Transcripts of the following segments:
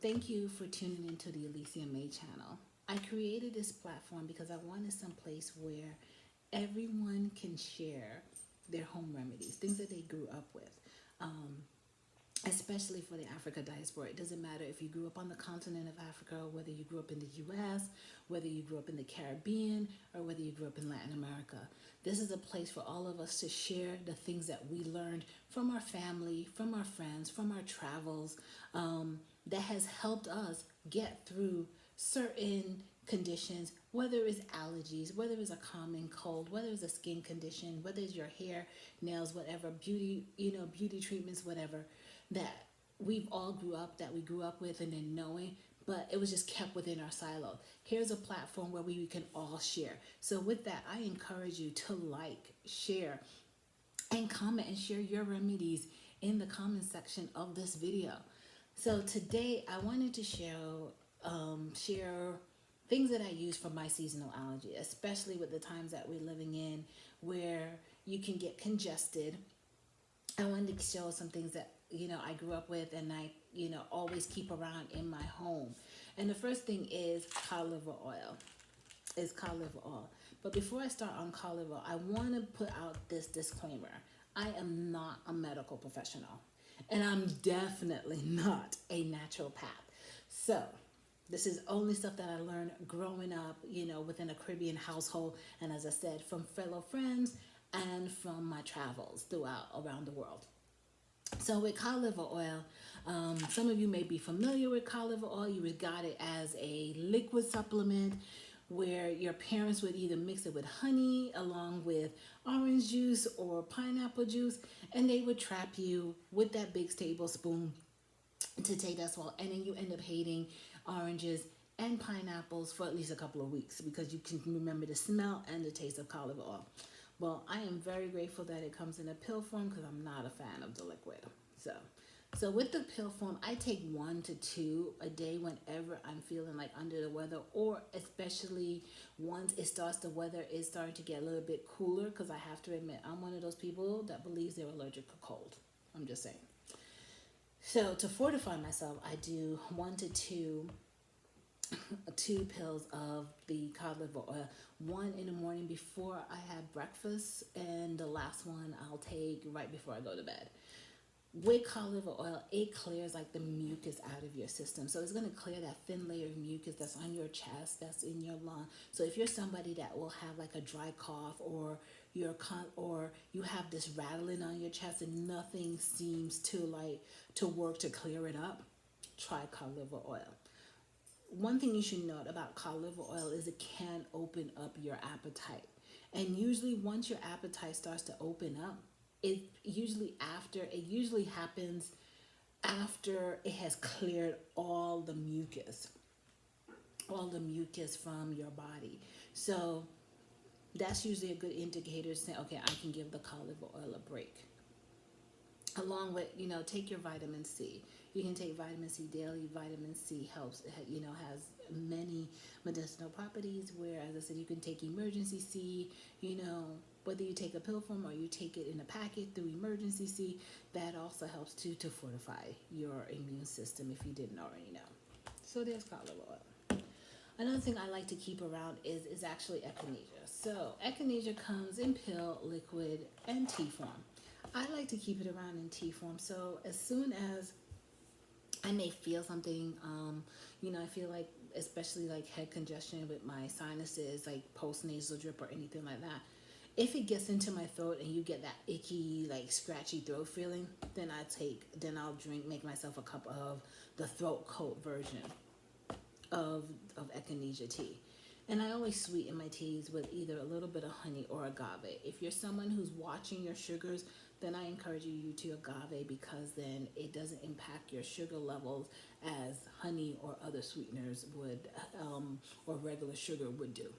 Thank you for tuning into the Alicia May channel. I created this platform because I wanted some place where everyone can share their home remedies, things that they grew up with. Um, Especially for the Africa diaspora. It doesn't matter if you grew up on the continent of Africa, or whether you grew up in the US, whether you grew up in the Caribbean, or whether you grew up in Latin America. This is a place for all of us to share the things that we learned from our family, from our friends, from our travels, that has helped us get through certain conditions, whether it's allergies, whether it's a common cold, whether it's a skin condition, whether it's your hair, nails, whatever, beauty, beauty treatments, whatever, that we grew up with and then knowing, but it was just kept within our silo. Here's a platform where we can all share. So with that, I encourage you to like, share, and comment and share your remedies in the comment section of this video. So today I wanted to share things that I use for my seasonal allergy, especially with the times that we're living in where you can get congested. I wanted to show some things that I grew up with and I always keep around in my home. And the first thing is cod liver oil. Is cod liver oil. But before I start on cod liver, I want to put out this disclaimer. I am not a medical professional, and I'm definitely not a naturopath. So this is only stuff that I learned growing up, within a Caribbean household, and as I said, from fellow friends and from my travels throughout around the world. So with cod liver oil, some of you may be familiar with cod liver oil. You got it as a liquid supplement where your parents would either mix it with honey along with orange juice or pineapple juice, and they would trap you with that big tablespoon to take that swallow, and then you end up hating oranges and pineapples for at least a couple of weeks because you can remember the smell and the taste of cod liver oil. Well, I am very grateful that it comes in a pill form because I'm not a fan of the liquid. So with the pill form, I take 1 to 2 a day whenever I'm feeling like under the weather, or especially once the weather is starting to get a little bit cooler, because I have to admit, I'm one of those people that believes they're allergic to cold. I'm just saying. So to fortify myself, I do 1 to 2 pills of the cod liver oil, one in the morning before I have breakfast, and the last one I'll take right before I go to bed. With cod liver oil, it clears like the mucus out of your system. So it's going to clear that thin layer of mucus that's on your chest, that's in your lung. So if you're somebody that will have like a dry cough, or you have this rattling on your chest and nothing seems to work to clear it up, try cod liver oil. One thing you should note about cod liver oil is it can open up your appetite. And usually once your appetite starts to open up, it usually happens after it has cleared all the mucus from your body. So that's usually a good indicator to say, okay, I can give the cod liver oil a break. Along with, take your vitamin C. You can take vitamin C daily. Vitamin C helps, has many medicinal properties, where, as I said, you can take emergency C, whether you take a pill form or you take it in a packet through emergency C, that also helps too to fortify your immune system if you didn't already know. So there's cod liver oil. Another thing I like to keep around is actually echinacea. So echinacea comes in pill, liquid, and tea form. I like to keep it around in tea form. So as soon as I may feel something, I feel like, especially like head congestion with my sinuses, like post-nasal drip or anything like that, if it gets into my throat and you get that icky, like scratchy throat feeling, then I'll make myself a cup of the throat coat version of echinacea tea. And I always sweeten my teas with either a little bit of honey or agave. If you're someone who's watching your sugars, then I encourage you to agave, because then it doesn't impact your sugar levels as honey or other sweeteners would, or regular sugar would do.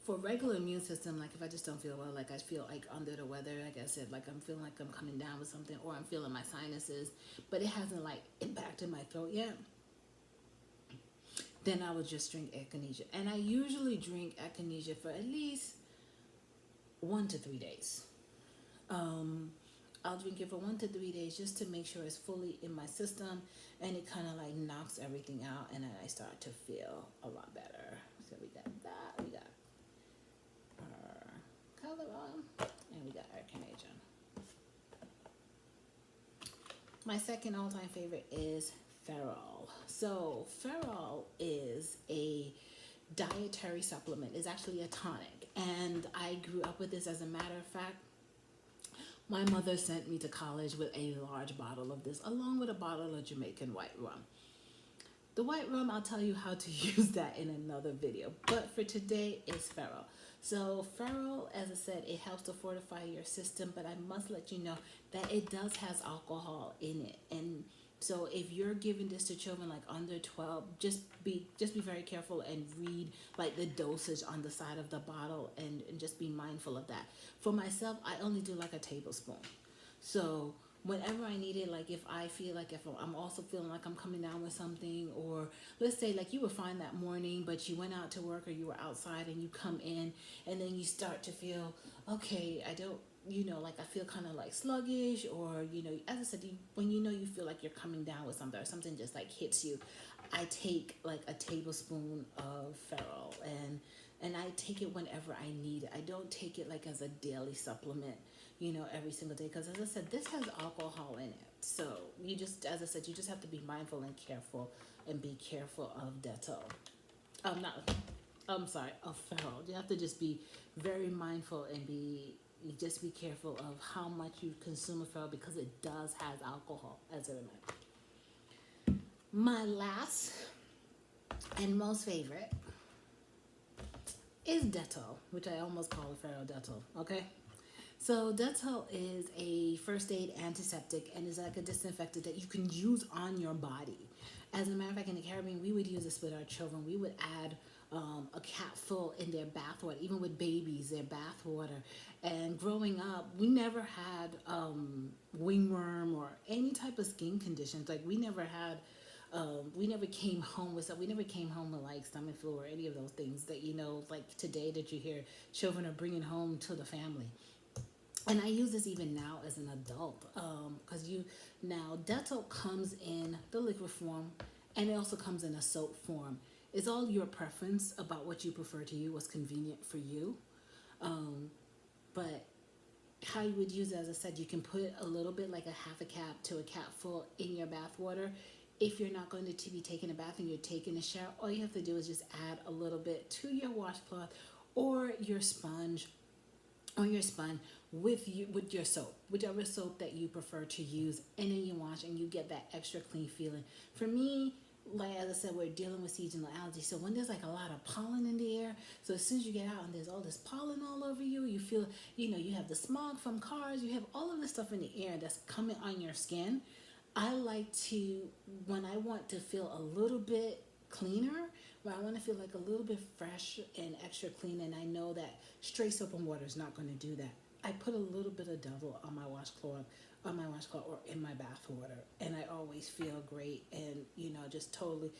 For regular immune system, like if I just don't feel well, like I feel like under the weather, like I said, like I'm feeling like I'm coming down with something, or I'm feeling my sinuses, but it hasn't like impacted my throat yet, then I would just drink echinacea. And I usually drink echinacea for at least 1 to 3 days. I'll drink it for 1 to 3 days just to make sure it's fully in my system, and it kind of like knocks everything out, and then I start to feel a lot better. So we got that, we got our Cod Liver Oil, and we got our Echinacea. My second all-time favorite is Ferrol. So Ferrol is a dietary supplement. It's actually a tonic, and I grew up with this. As a matter of fact, my mother sent me to college with a large bottle of this, along with a bottle of Jamaican white rum. The white rum, I'll tell you how to use that in another video. But for today, it's Pharaoh. So Ferrol, as I said, it helps to fortify your system, but I must let you know that it does has alcohol in it. And so if you're giving this to children like under 12, just be very careful and read like the dosage on the side of the bottle, and just be mindful of that. For myself, I only do like a tablespoon. So whenever I need it, like if I feel like if I'm also feeling like I'm coming down with something, or let's say like you were fine that morning, but you went out to work or you were outside and you come in and then you start to feel, okay, I don't, like I feel kind of like sluggish, or, as I said, when you feel like you're coming down with something or something just like hits you, I take like a tablespoon of Ferrol, and I take it whenever I need it. I don't take it like as a daily supplement, every single day, because as I said, this has alcohol in it. So you just, as I said, you just have to be mindful and careful, and be careful of Dettol. Of Ferrol. You have to just be very mindful and just be careful of how much you consume of Ferrol, because it does has alcohol, as a reminder. My last and most favorite is Dettol, which I almost call it Pharaoh Dettol, okay? So Dettol is a first aid antiseptic, and is like a disinfectant that you can use on your body. As a matter of fact, in the Caribbean, we would use this with our children. We would add a capful in their bath water, even with babies, their bath water. And growing up, we never had wingworm or any type of skin conditions. Like we never came home with stuff. We never came home with like stomach flu or any of those things that, like today that you hear children are bringing home to the family. And I use this even now as an adult, because now Dettol comes in the liquid form, and it also comes in a soap form. It's all your preference about what you prefer to use, what's convenient for you. But how you would use it, as I said, you can put a little bit, like a half a cap to a cap full, in your bath water. If you're not going to be taking a bath and you're taking a shower, all you have to do is just add a little bit to your washcloth or your sponge, with your soap, whichever soap that you prefer to use, and then you wash and you get that extra clean feeling. For me, like as I said, we're dealing with seasonal allergies, so when there's like a lot of pollen in the air, so as soon as you get out and there's all this pollen all over you, you feel, you have the smog from cars, you have all of this stuff in the air that's coming on your skin. I like to, when I want to feel a little bit cleaner, where I want to feel like a little bit fresh and extra clean, and I know that straight soap and water is not going to do that, I put a little bit of Dettol on my washcloth, or in my bath water, and I always feel great, and just totally.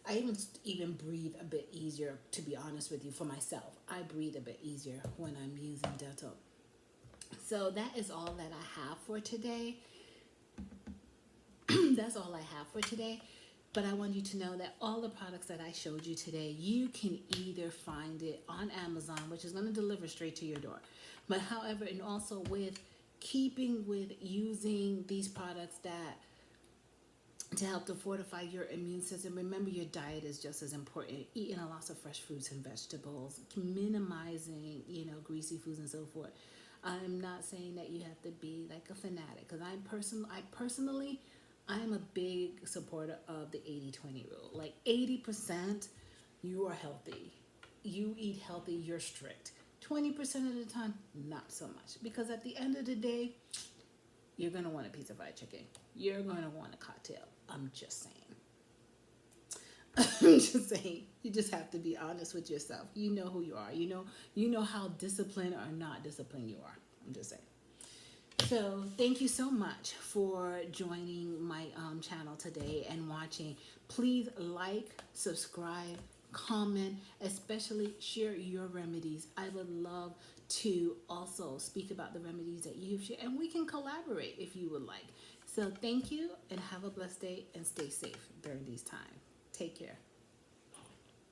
I even breathe a bit easier, to be honest with you. For myself, I breathe a bit easier when I'm using Dettol. So that is all that I have for today. That's all I have for today. But I want you to know that all the products that I showed you today, you can either find it on Amazon, which is going to deliver straight to your door. But however, and also with keeping with using these products to help to fortify your immune system, remember your diet is just as important. Eating a lot of fresh fruits and vegetables, minimizing, greasy foods and so forth. I'm not saying that you have to be like a fanatic, because I personally, I'm a big supporter of the 80-20 rule. Like 80%, you are healthy. You eat healthy, you're strict. 20% of the time, not so much. Because at the end of the day, you're going to want a piece of fried chicken. You're going to want a cocktail. I'm just saying. I'm just saying. You just have to be honest with yourself. You know who you are. You know how disciplined or not disciplined you are. I'm just saying. So thank you so much for joining my channel today and watching. Please like, subscribe, comment, especially share your remedies. I would love to also speak about the remedies that you've shared, and we can collaborate if you would like. So thank you, and have a blessed day, and stay safe during these times. Take care.